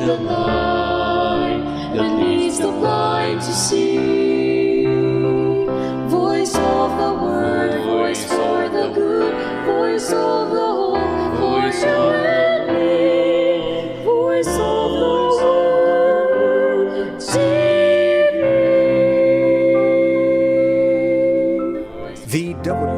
the light that leads the blind to see. Voice of the word, voice for the good, voice of the hope, voice of me, voice of the word, TV. VW.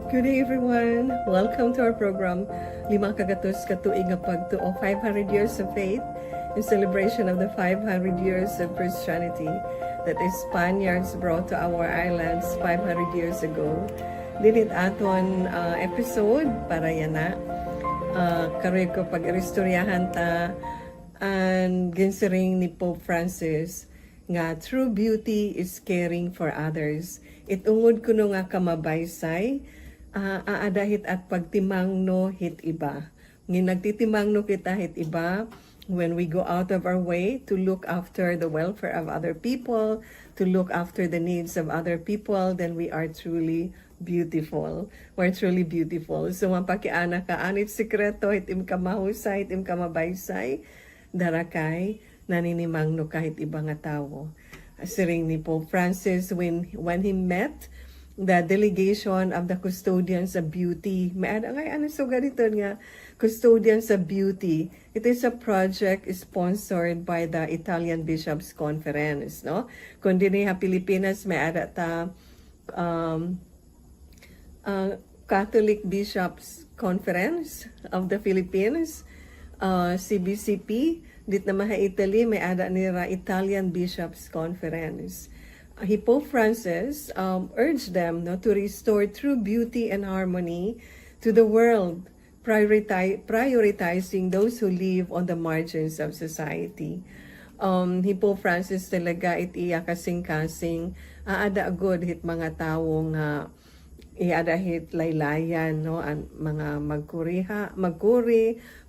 Good day everyone! Welcome to our program, Lima Gatos katuig nga Pagtoo, 500 years of faith in celebration of the 500 years of Christianity that is Spaniards brought to our islands 500 years ago. Dinit aton episode para yan na. Karoy ko pag-istoryahan ta and ginsiring ni Pope Francis nga true beauty is caring for others. Itungod kuno nga kamabaysay, aadahit at pagtimangno hit iba. Ngin nagtitimangno kita hit iba when we go out of our way to look after the welfare of other people, to look after the needs of other people, then we are truly beautiful. We're truly beautiful. So mapakiana ka, anit sikreto, hitim ka mahusay, hitim ka mabaysay, darakay, naninimangno kahit iba nga tao. Siring ni Pope Francis when he met the delegation of the custodians of beauty. May ano so ganito nga, custodians of beauty. It is a project sponsored by the Italian Bishops Conference, no? Kundi niya Pilipinas may ada ta Catholic Bishops Conference of the Philippines, CBCP. Dit na maha Italy may ada nila Italian Bishops Conference. Pope Francis urged them to restore true beauty and harmony to the world, prioritizing those who live on the margins of society. Pope Francis talaga itiya kasing-kasing aada agod hit mga tao nga iada hit laylayan, no? Mga magkuri,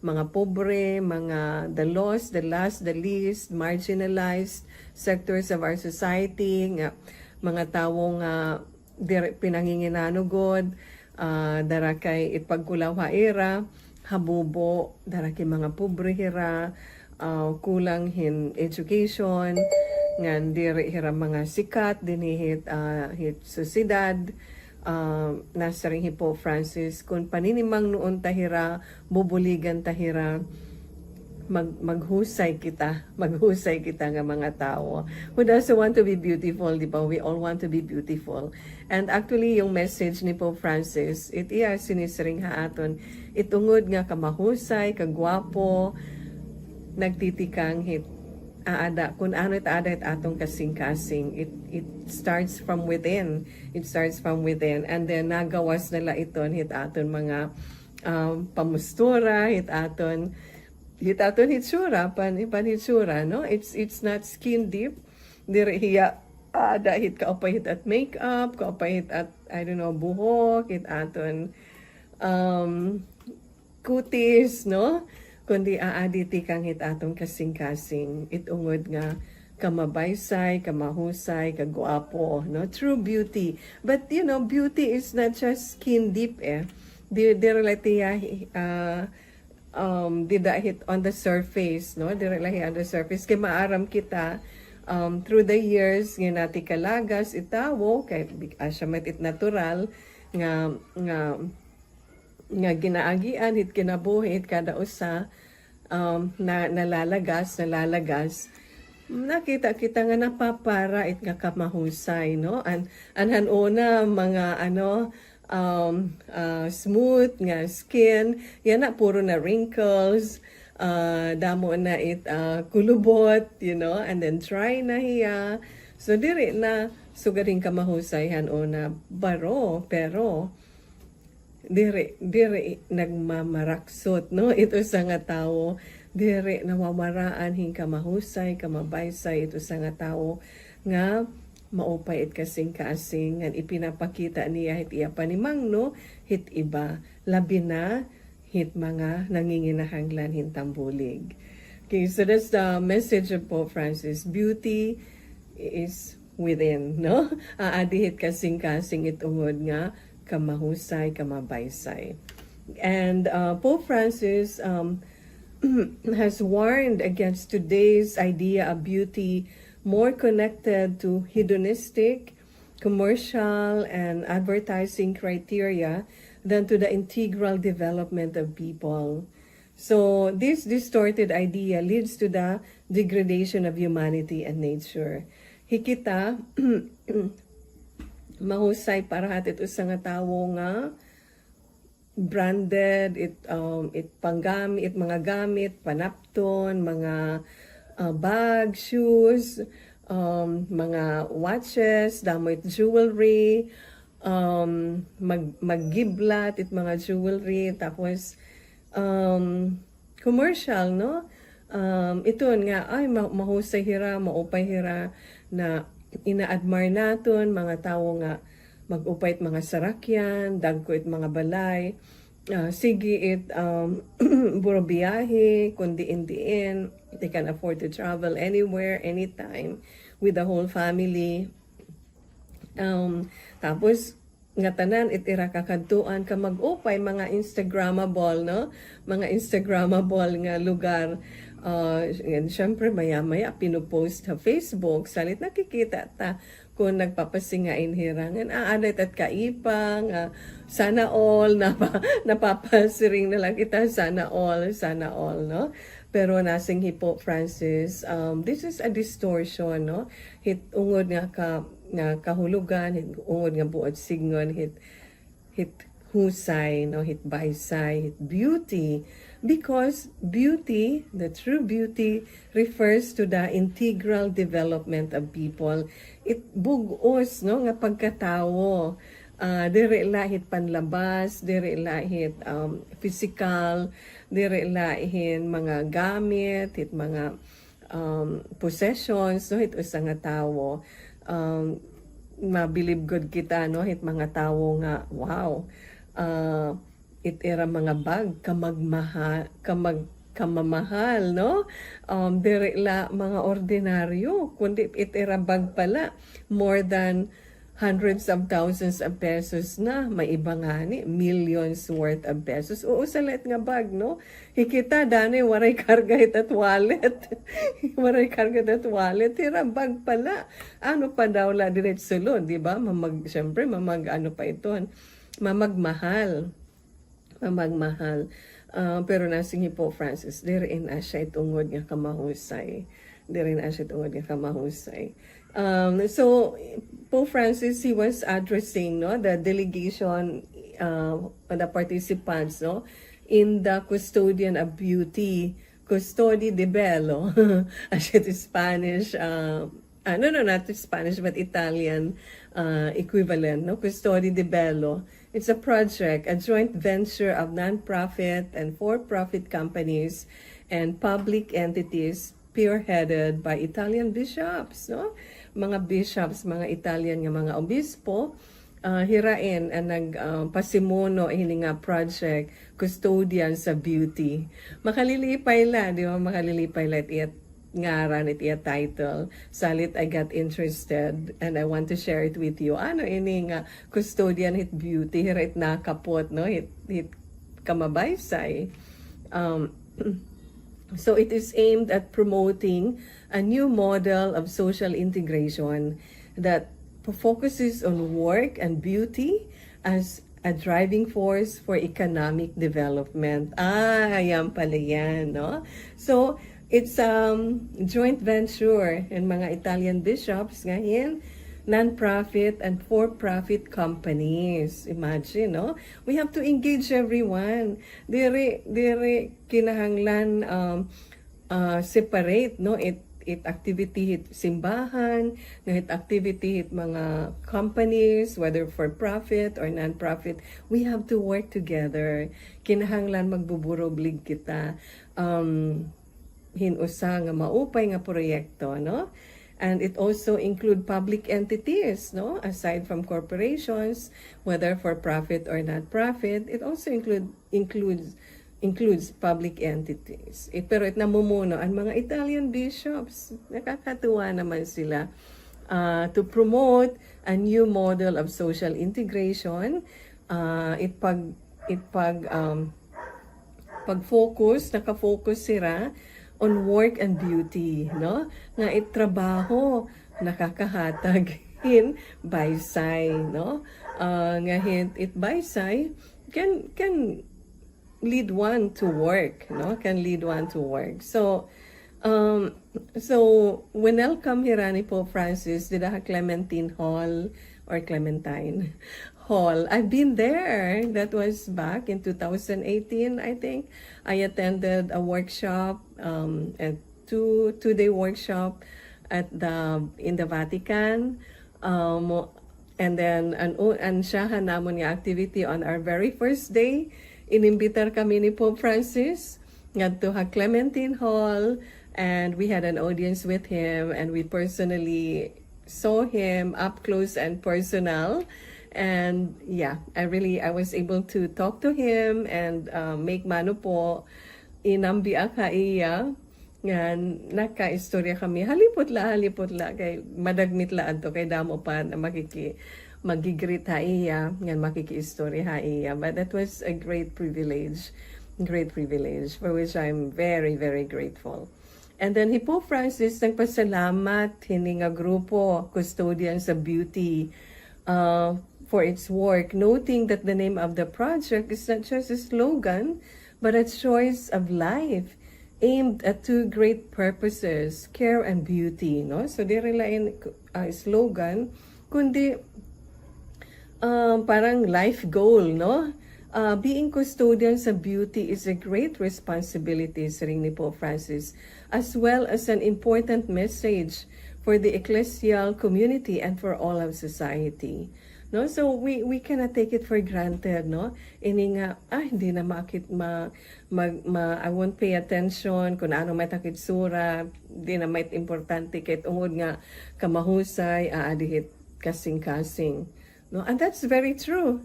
mga pobre, mga the lost, the last, the least, marginalized sectors of our society, nga mga tao nga pinanginginanugod, darakay ipagkulaw haira, habubo, darakay mga pobre hira, kulang hin education, ngan diri hira mga sikat, dinihit hit susidad, nasa ring Pope Francis kung paninimang noon tahira, bubuligan tahira, maghusay kita nga mga tao who doesn't want to be beautiful, di ba? We all want to be beautiful. And actually yung message ni Pope Francis, it iya sinisiring haaton, itungod nga kamahusay, kagwapo, nagtitikang hit aada kung ano aada it atong kasing-kasing, it starts from within, and then nagawas nila iton hit aton mga pamustura, hit aton hitsura, pan hitsura, no? It's not skin deep, diri hiya aada hit kaupay hit at makeup, kaupay hit at I don't know buhok, hit aton kutis, no? Kundi aaditi kang hit atong kasing-kasing, itungod nga kamabaysay, kamahusay, kagwapo, no? True beauty. But you know, beauty is not just skin deep direlatiya didahit on the surface, no? Direlahi on the surface kay maaram kita through the years nga nati kalagas itawo kay asya matit natural nga ginaagian hit kinabuhi hit kada usa nalalagas nakita kita nga napapara it nga kamahusay, no? Anhan una mga smooth nga skin, yan na puro na wrinkles, damo na it kulubot, you know, and then dry na hiya. So diri na sugaring kamahusayhan o na baro, pero dire nagmamaraksot, no? Ito sa nga tawo, dire nawamaraan hing kamahusay, kamabaysay, ito sa nga tawo nga maupay it kasing-kasing nga ipinapakita niya hit iya panimang, no? Hit iba, labi na hit mga nanginginahanglan hintambulig. Okay, so that's the message of Pope Francis. Beauty is within, no? Aadihit kasing-kasing itungod nga kamahusay, kamabaysay. And Pope Francis has warned against today's idea of beauty more connected to hedonistic, commercial, and advertising criteria than to the integral development of people. So this distorted idea leads to the degradation of humanity and nature. Hikita mahusay para ito sa nga tawo nga branded, it panggamit, mga gamit, panapton, mga bag, shoes, mga watches, damit jewelry, maggiblat, it mga jewelry, tapos commercial, no? Ito nga, ay mahusay hira, maupay hira, na ina-admire naton, mga tao nga mag-upay it mga sarakyan, dagko it mga balay, sige it buro biyahe, kundi in, they can afford to travel anywhere, anytime, with the whole family. Tapos, nga tanan itira kakadtuan ka mag-upay mga Instagrammable, no? Mga Instagrammable nga lugar. And syempre maya-maya pinupost sa Facebook, salit nakikita ta kung nagpapasingain hirangan, alit at kaipang, sana all, napapasiring na lang kita, sana all, no? Pero nasing Pope Francis, this is a distortion, no? Hit ungod nga kahulugan, hit ungod nga buot signon, hit husay, no? Hit baysay, hit beauty. Because beauty, the true beauty, refers to the integral development of people. It bugos, no, nga pagkatawo. Dire lahit panlabas, dire lahit physical, dire lahin mga gamit, hit mga possessions, no, hit usa nga tawo. Mabilib good kita, no, hit mga tawo nga, wow. It era mga bag kamamahal, no? Dire la mga ordinaryo, kundi it era bag pala more than hundreds of thousands of pesos na, may iba nga ni millions worth of pesos. Oo, salit nga bag, no? Hikita dani waray karga it at wallet. Waray karga at wallet, tira bag pala. Ano pa daw la diretso lo, di ba? Syempre ano pa ito, mamagmahal. Pero nasing Pope Francis, dirin siya itungod nga kamahusay. So Pope Francis, he was addressing, no, the delegation, the participants, no, in the custodian of beauty, custodi de bello, as it is Spanish, not Spanish but Italian equivalent, no, custodi de bello. It's a project, a joint venture of non-profit and for-profit companies and public entities spearheaded by Italian bishops, no? Mga bishops, mga Italian nga mga obispo, hirain ang nagpasimuno ini nga project, custodian sa beauty. Makalilipay la, di ba? Makalilipay la itiat ngaran itiat title. Salit I got interested and I want to share it with you. Ano ini nga custodian hit beauty, hirait na kapot, no? Hit kamabaysay. So it is aimed at promoting a new model of social integration that focuses on work and beauty as a driving force for economic development. Ayan pala yan, no? So, it's joint venture in mga Italian bishops ngayon, non-profit and for-profit companies. Imagine, no? We have to engage everyone. Dire kinahanglan separate, no? it activity hit simbahan, nga hit activity hit mga companies, whether for profit or non-profit, we have to work together. Kinahanglan magbuburoblig kita. Hinusa nga maupay nga proyekto, no? And it also include public entities, no? Aside from corporations, whether for profit or not profit, it also includes public entities. Pero it namumuno ang mga Italian bishops. Nakakatuwa naman sila to promote a new model of social integration. Nakafocus sila on work and beauty, no? Nga trabaho nakakahatag in baysay, no? Nga it baysay can lead one to work, no? Can lead one to work. So welcome hirani po Francis dida Clementine Hall or Clementine Hall. I've been there. That was back in 2018, I think. I attended a workshop, a two-day workshop in the Vatican. And then ansyahan namon nga activity on our very first day. Inimbitar kami ni Pope Francis ngadto ha Clementine Hall, and we had an audience with him, and we personally saw him up close and personal. And yeah, I was able to talk to him and make mano po inambiya ka iya nga naka-istorya kami halipot la kay madagmit la adto kay damo pa na magigreet ha iya nga makiki-istorya ha iya. But that was a great privilege for which I'm very, very grateful. And then Pope Francis nagpasalamat hini nga grupo Custodians of Beauty for its work, noting that the name of the project is not just a slogan, but a choice of life aimed at two great purposes, care and beauty, no? So di rely slogan, kundi parang life goal, no? Being custodians of beauty is a great responsibility, ring ni Pope Francis, as well as an important message for the ecclesial community and for all of society. No, so we cannot take it for granted, no? Ini nga hindi na I won't pay attention kung ano may takitsura, di na may importante kay tungod nga kamahusay adihit kasing-kasing. No, and that's very true.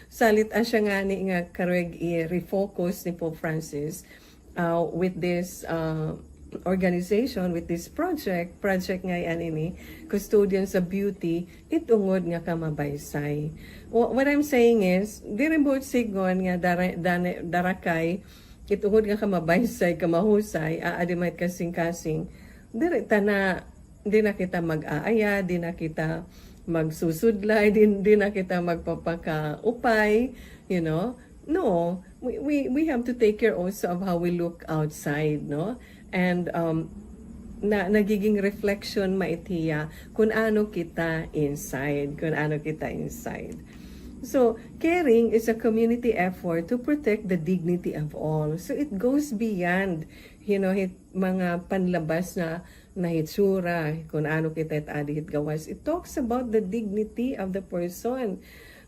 Salit siya nga ni nga kareg i-refocus ni Pope Francis with this organization, with this project nga yan ini, Custodians of Beauty, itungod nga kamabaysay. What I'm saying is, di rin buot sigon nga darakay, itungod nga kamabaysay, kamahusay, aadimay kasing-kasing, di na kita mag-aaya, di na kita magsusudlay, di na kita magpapakaupay, you know. No, we have to take care also of how we look outside, no? And nagiging reflection maitiya kung ano kita inside. So, caring is a community effort to protect the dignity of all. So, it goes beyond, mga panlabas na hitsura, kung ano kita adihit gawas. It talks about the dignity of the person.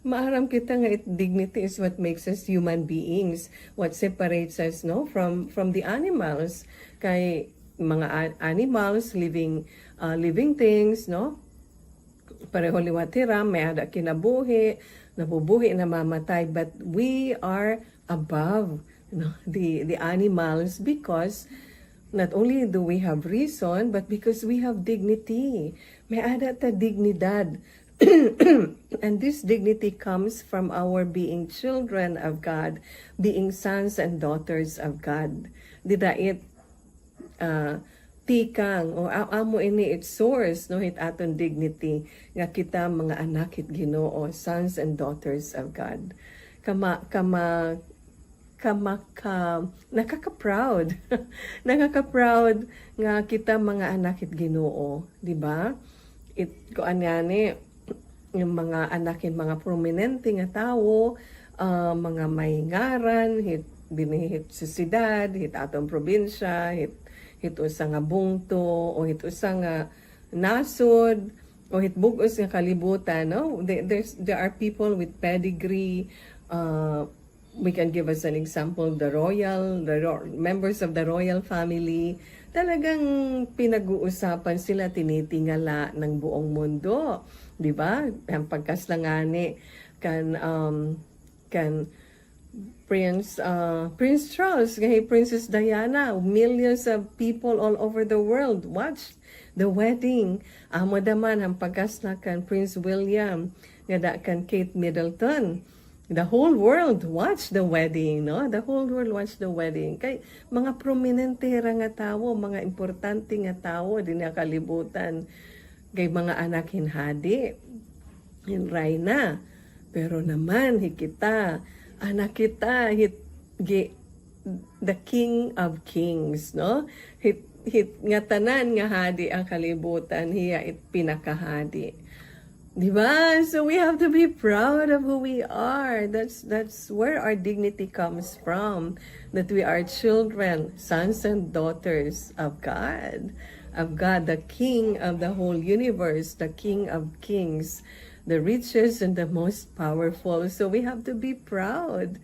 Maaram kita nga dignity is what makes us human beings, what separates us from the animals. Kay mga animals, living things, no? Pareho liwatira, may ada kinabuhi, nabubuhi, namamatay, but we are above the animals because not only do we have reason, but because we have dignity. May ada ta dignidad. And this dignity comes from our being children of God, being sons and daughters of God. Didait tikang o amo ini its source hit aton dignity nga kita mga anak hit Ginoo, sons and daughters of God. Nakaka-proud nga kita mga anak hit Ginoo, di ba? Kuan yani yung mga anakin, mga prominente nga tao, mga may ngaran, hit binihit sa siyudad, hit atong probinsya, hit hit usa nga bungto o hit usa nga nasod o hit bugos nga kalibutan, no? There are people with pedigree. We can give us an example, the members of the royal family. Talagang pinag-uusapan sila, tinitingala ng buong mundo, di ba? Ang pagkaslangani kan Prince Charles, kay Princess Diana, millions of people all over the world watched the wedding. Amo daman ang pagkasla kan Prince William, nga da kan Kate Middleton. The whole world watched the wedding, no? The whole world watched the wedding. Kay mga prominente nga tawo, mga importante nga tawo din nga kalibutan. Kay mga anak hinhadi, hinray na. Pero naman hikita, anak kita, the King of Kings, no? Hit nga tanan nga hadi ang kalibutan, hiya it pinakahadi. Diba? So we have to be proud of who we are. That's where our dignity comes from. That we are children, sons and daughters of God. Of God, the King of the whole universe, the King of Kings, the richest and the most powerful. So we have to be proud.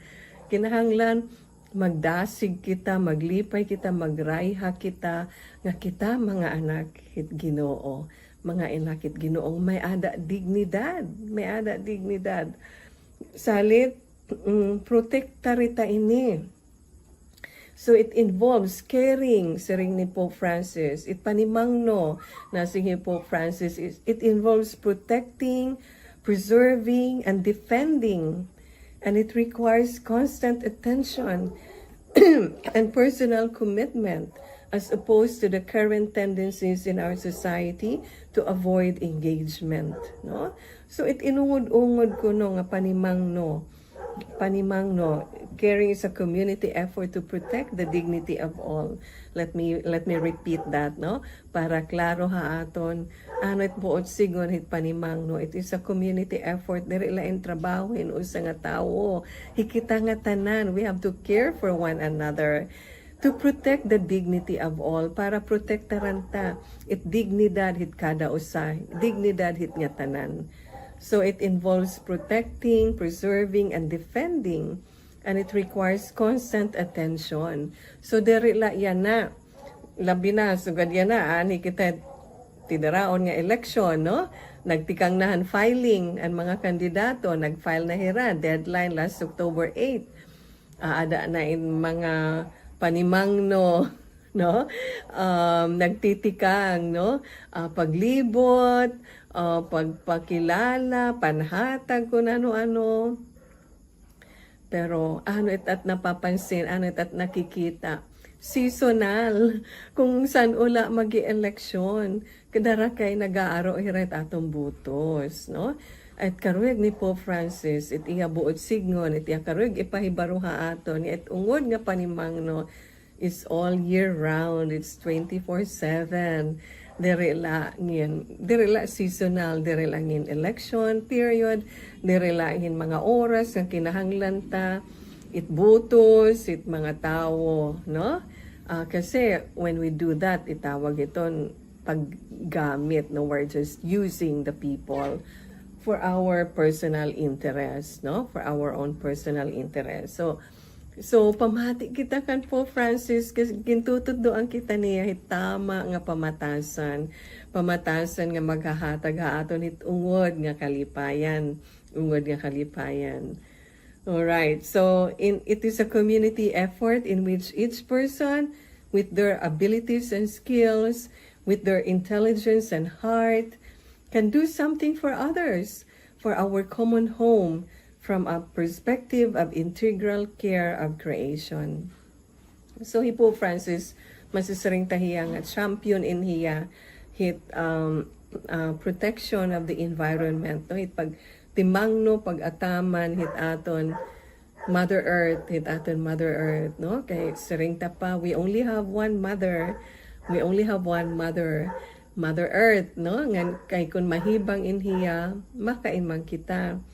Kinahanglan magdasig kita, maglipay kita, magrayha kita, nga kita mga anak hit Ginoo. Mga inakit Ginoong may ada dignidad, salit protektarita ini. So it involves caring, siring ni Pope Francis. It panimangno na si Pope Francis, it involves protecting, preserving and defending, and it requires constant attention and personal commitment, as opposed to the current tendencies in our society to avoid engagement, no? So it inungod-ungod ko no nga panimangno, caring is a community effort to protect the dignity of all. Let me repeat that, no? Para klaro ha aton, ano it buot sigon hit panimangno, it is a community effort, diri lain trabaho usa nga tawo, hikita nga tanan, we have to care for one another, to protect the dignity of all, para protektaran ta it dignidad hit kada usa, dignidad hit nga tanan. So it involves protecting, preserving and defending, and it requires constant attention. So diri la yan na labi na sugad yan na ani kita tidaraon nga election, no? Nagtikang nahan filing ang mga kandidato, nagfile na hira, deadline last October 8. Ada na in mga panimangno, no? Nagtitikang, no? Paglibot, pagpakilala, panhatag kung ano-ano. Pero ano at napapansin, ano at nakikita, seasonal, kung saan ula magi-eleksyon, kadara kay nag-aaro hiret atong butos, no? At karuig ni Pope Francis, it iya buot signon, it iya karuig ipahibaruha aton, it ungod nga panimangno is all year round, it's 24/7. Diri la seasonal, diri la ngin election period, diri la ngin mga oras nga kinahanglan ta, it butos, it mga tawo, no? Kasi when we do that, itawag iton paggamit, no? We're just using the people for our personal interest, no? For our own personal interest. So pamati kita kan Pope Francis, kasi gintutudoan kita niya hitama nga pamatasan nga maghahatag haaton hit ungod nga kalipayan. Alright, so it is a community effort in which each person with their abilities and skills, with their intelligence and heart, can do something for others, for our common home, from a perspective of integral care of creation. So Pope Francis, masisaring tahiyang champion in hiya, hit protection of the environment, no? Hit pag timangno, pag-ataman, hit aton Mother Earth, no? Kay siring pa, we only have one mother, Mother Earth, no? Ngan kay kun mahibang in hiya, makaimang kita.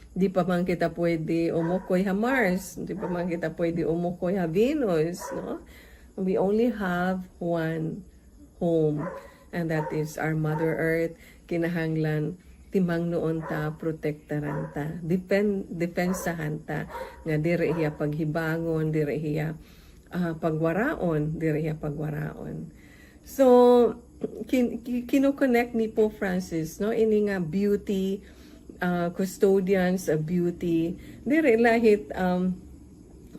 Di pa man kita pwede umukoy ha Mars, di pa man kita pwede umukoy ha Venus, no? we only have one home, and that is our Mother Earth. Kinahanglan timang noon ta protektaran ta, depensahan ta, nga diri hiya paghibangon, diri hiya pagwaraon. So kino-connect ni Pope Francis, no, ini nga beauty, custodians of beauty, diri lahit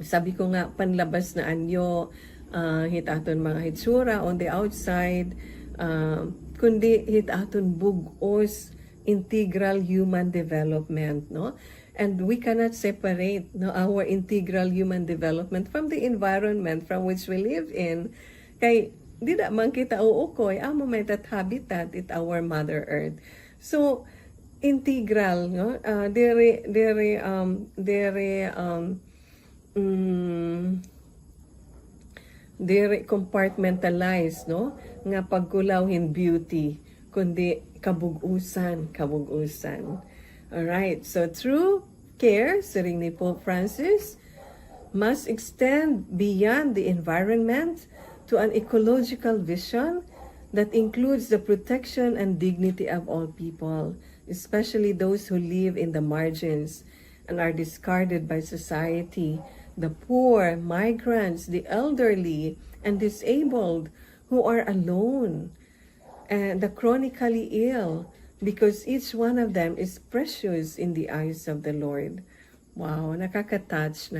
sabi ko nga panlabas na anyo, hitaton mga hitsura on the outside, kundi hitaton bugos integral human development, no? And we cannot separate, no, our integral human development from the environment from which we live in. Kay di na man kita uukoy, amo may that habitat it our Mother Earth. So integral, no? Dere compartmentalized, no, nga pagkulawhin beauty kundi kabugusan. Alright, so true care, siring ni Pope Francis, must extend beyond the environment to an ecological vision that includes the protection and dignity of all people, especially those who live in the margins and are discarded by society, the poor, migrants, the elderly, and disabled who are alone, and the chronically ill, because each one of them is precious in the eyes of the Lord. Wow, nakaka-touch.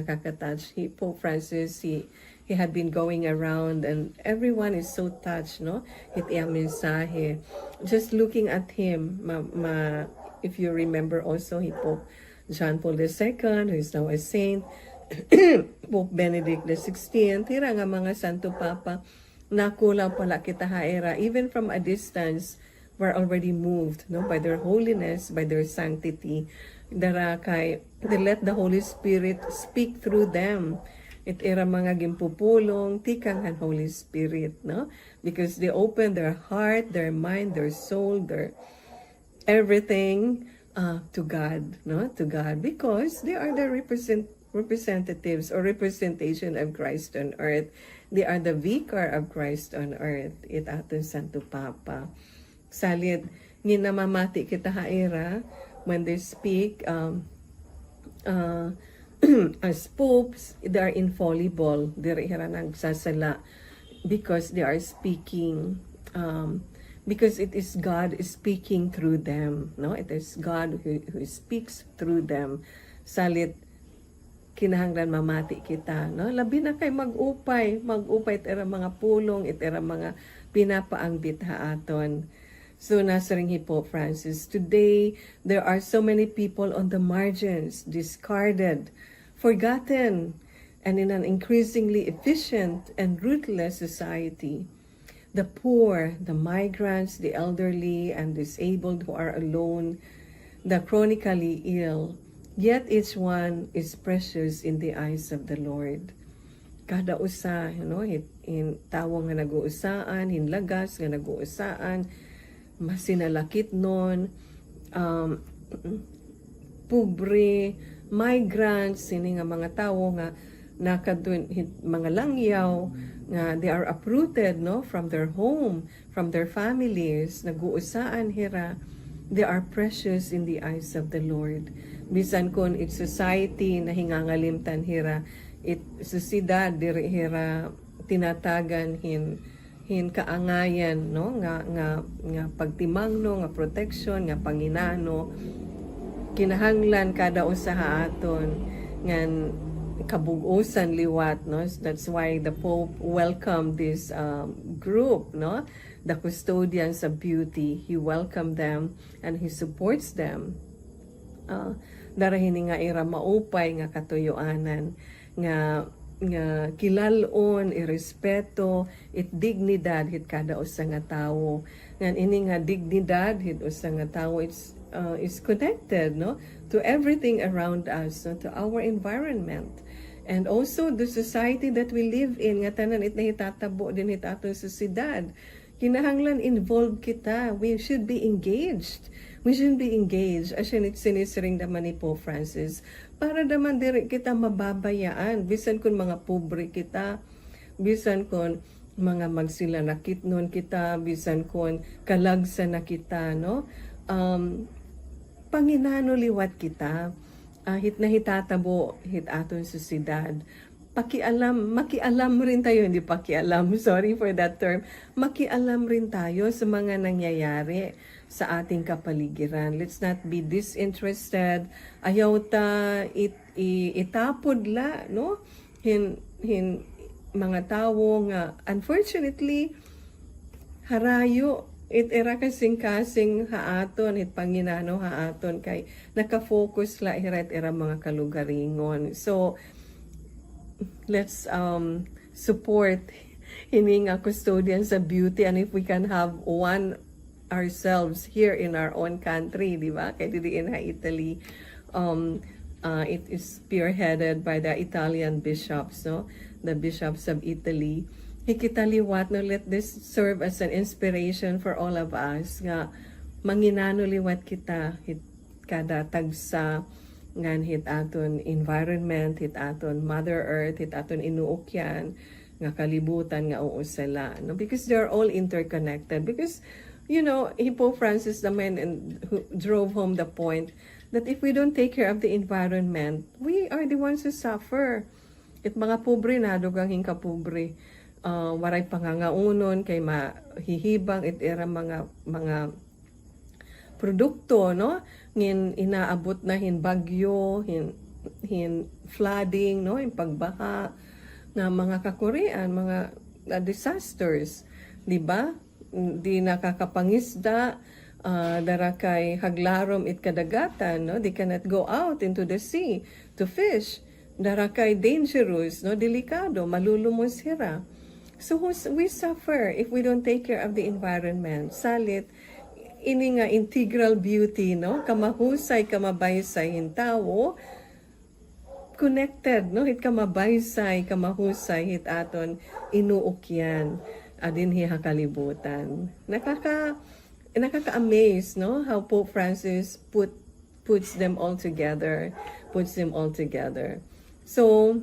Pope Francis, he had been going around and everyone is so touched, no? Iyang mensahe. Just looking at him, if you remember also, Pope John Paul II, who is now a saint, Pope Benedict XVI, tira nga mga Santo Papa, nakulaw pala kita haera, even from a distance, we're already moved, no, by their holiness, by their sanctity. Dara kay, they let the Holy Spirit speak through them. It era mga gimpupulong, tikang ang Holy Spirit, no? Because they open their heart, their mind, their soul, their everything to God, no? To God, because they are the representatives or representation of Christ on earth. They are the vicar of Christ on earth. It aton Santo Papa. Salid, ginamamati kita haera when they speak as popes, they are infallible. Diri hira nagsasala because they are speaking, because it is God speaking through them, no? It is God who speaks through them. Salit kinahanglan mamati kita, no? Labi na kay mag-upay itera mga pulong, itera mga pinapaangbit haaton. So nasaring Pope Francis, today there are so many people on the margins, discarded, forgotten, and in an increasingly efficient and ruthless society. The poor, the migrants, the elderly and disabled who are alone, the chronically ill, yet each one is precious in the eyes of the Lord. Kada usa, in tawong nga nag-uusaan, hinlagas nga nag-uusaan, masinalakit nun, pobre, migrants, sini nga mga tawo nga nakadun, mga langyaw, nga they are uprooted, no, from their home, from their families, nag-uusaan hira, they are precious in the eyes of the Lord. Bisan kon it's society na hingangalimtan hira, it susidad diri hira tinatagan hin kaangayan, no, nga pagtimangno, nga protection, nga panginano, kinahanglan kada usa aton ngan kabugusan liwat, no. That's why the Pope welcomed this group, no, the custodians of beauty. He welcomed them and he supports them. Darahin nga ira maupay nga katuyuanan nga kilalon, irespeto, it dignidad hit kada usa nga tawo. Ngan ini nga dignidad hit usa nga tawo, it's is connected, no, to everything around us, no, to our environment. And also the society that we live in, nga tanan it nahitatabo din hit atong sosyedad. Kinahanglan involved kita. We should be engaged. Asyan it sinisiring naman ni Pope Francis. Para naman diri kita mababayaan. Bisan kung mga pobre kita, bisan kon mga magsila nakitnon kita, bisan kon kalagsa na kita, no? Panginano liwat kita, hit na hitatabo hit aton susidad. Makialam rin tayo, hindi pakialam, sorry for that term. Makialam rin tayo sa mga nangyayari sa ating kapaligiran. Let's not be disinterested. Ayaw ta itapod la, no? Mga tao nga, unfortunately, harayo, era kasing-kasing haaton, panginano haaton, kay nakafocus la hirat era mga kalugaringon. So, let's support hining custodians of beauty, and if we can have one ourselves here in our own country, di ba? Kaya didiin ha Italy, it is spearheaded by the Italian bishops, no? The bishops of Italy. Hikitaliwat, no? Let this serve as an inspiration for all of us nga manginano liwat kita hit kada tagsa ngan hit aton environment, hit aton Mother Earth, hit aton inuokyan nga kalibutan nga uusala, no? Because they're all interconnected. Because Pope Francis naman who drove home the point that if we don't take care of the environment, we are the ones who suffer. It mga pobre na dugang hingka pobre, waray pangangaunon kay mahihibang it era mga produkto, no? Ngin inaabot na hin bagyo, hin flooding, no? Hin pagbaha nga mga kakorean, mga disasters, di ba? Di nakakapangisda, darakay haglarom it kadagatan, no? They cannot go out into the sea to fish. Darakay dangerous, no? Delikado, malulumos sira. So we suffer if we don't take care of the environment. Salit ini nga integral beauty, no? Kamahusay, kamabaysay hintawo, connected, no? Hit kamabaysay, kamahusay hit aton inuukyan adin hi hakalibutan. Nakaka-amaze, no? How Pope Francis puts them all together. So,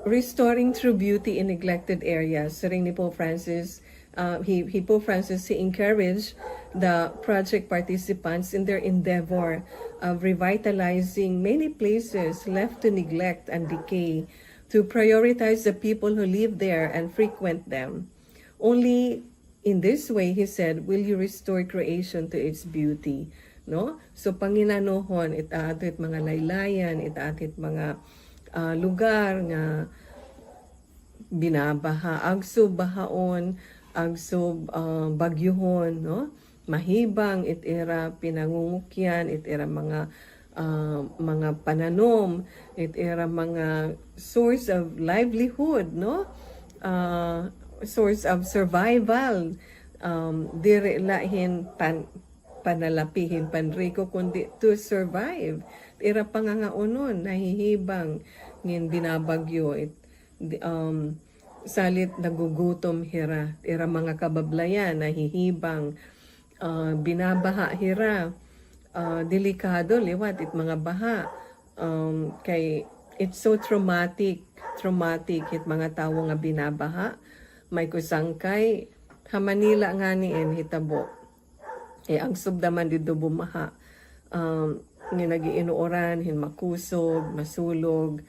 restoring true beauty in neglected areas. Ring ni Pope Francis, Pope Francis, he encouraged the project participants in their endeavor of revitalizing many places left to neglect and decay, to prioritize the people who live there and frequent them. Only in this way, he said, will you restore creation to its beauty. No? So, panginanohon, itaadit mga laylayan, itaadit mga lugar nga binabaha, agsob bahaon, agsob bagyuhon, no? Mahibang, itera pinangungukyan, itera mga pananom, itera mga source of livelihood, no? Source of survival, dire lahin panalapihin panriko kundi to survive. Ira pangangaunon, nahihibang, ngin binabagyo, salit nagugutom hira. Ira mga kabablayan, nahihibang, binabaha hira, delikado, liwat, it mga baha. Kay, it's so traumatic, it mga tao nga binabaha. May kusangkay, Manila nga niin hitabo. Ang subdaman dito bumaha. Nagiinuoran, makusog, masulog,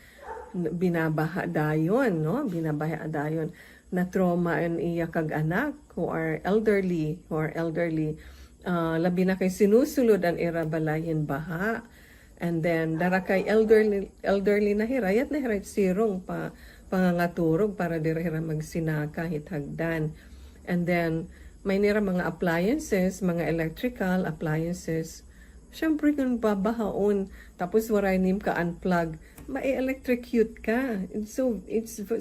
binabaha dayon, no? Binabaha dayon. Na trauma ang iya kag anak who are elderly. Labi na kay sinusulod ang irabalayin baha. And then, dara kay elderly na hirayat na hirayat sirong pangangaturog para dirira magsinaka hithagdan. And then, may nira mga appliances, mga electrical appliances. Siyempre kung babahaon, tapos waray nim ka unplug, ma-electrocute ka. It's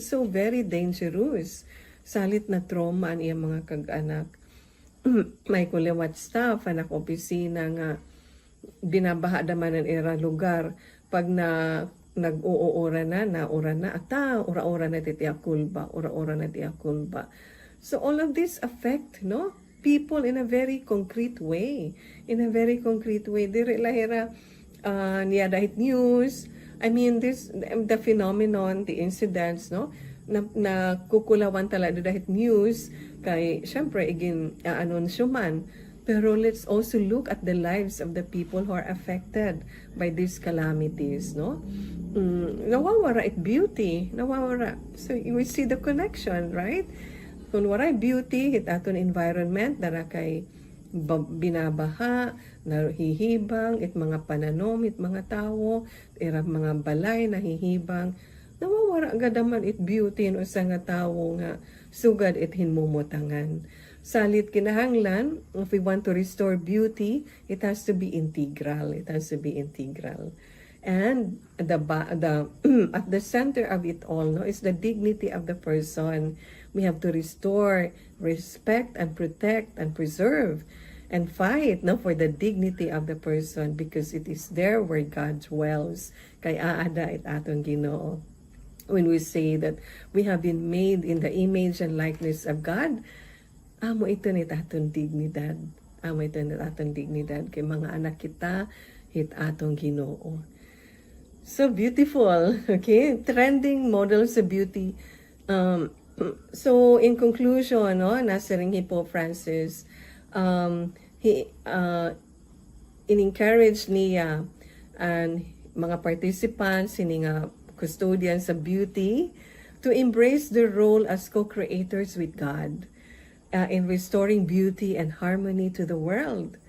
so very dangerous. Salit na trauma ang iyang mga kag-anak. May kulewat staff, anak opisina nga, binabaha naman ang ira lugar. Pag nag-uura na, ura-ura na titiakulba. So all of this affect, no? People in a very concrete way. Diri lahira niya dahit news. I mean, the phenomenon, the incidents, no? na kukulawan talaga dahil news kay syempre igin anunsyo man, pero let's also look at the lives of the people who are affected by these calamities, no? Nawawara it beauty, nawawara. So we see the connection, right? Kung waray beauty hit aton environment dara kay binabaha, nahihibang, it mga pananom, it mga tao, irap mga balay, nahihibang, nawawara gadaman it beauty no sa nga tawo nga sugad it hinmumutangan. Salit kinahanglan, if we want to restore beauty, it has to be integral. It has to be integral. And the at the center of it all, no, is the dignity of the person. We have to restore, respect, and protect, and preserve, and fight, no, for the dignity of the person, because it is there where God dwells. Kay aada it aton Ginoo. When we say that we have been made in the image and likeness of God, amo ito ni aton dignidad. Amo ito ni aton dignidad kay mga anak kita hit atong Ginoo. So beautiful, okay? Trending models of beauty. So in conclusion, no, nasa ring Pope Francis, he in-encourage niya and mga participants, sini nga custodians of beauty, to embrace their role as co-creators with God in restoring beauty and harmony to the world.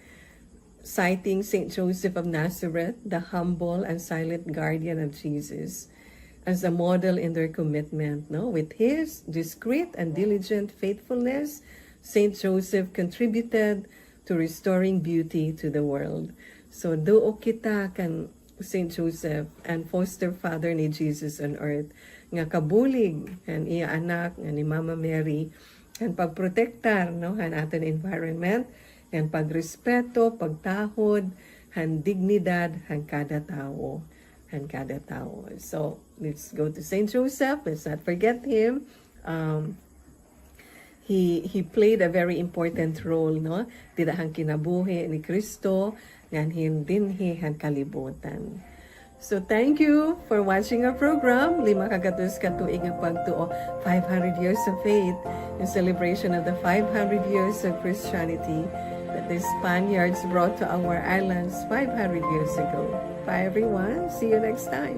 Citing Saint Joseph of Nazareth, the humble and silent guardian of Jesus, as a model in their commitment, no? With his discreet and diligent faithfulness, Saint Joseph contributed to restoring beauty to the world. So duo kita kan Saint Joseph and foster father ni Jesus on earth, nga kabulig ang iya anak nga ni Mama Mary, ang pagprotektar, no, han aton environment, ang pagrespeto, pagtahod, han dignidad han kada tawo. So let's go to Saint Joseph. Let's not forget him. He played a very important role, no? Tidahang kinabuhi ni Kristo, ngan dinhi han kalibutan. So thank you for watching our program, Lima Gatos katuig nga Pagtoo, 500 years of faith, in celebration of the 500 years of Christianity that the Spaniards brought to our islands 500 years ago. Bye everyone. See you next time.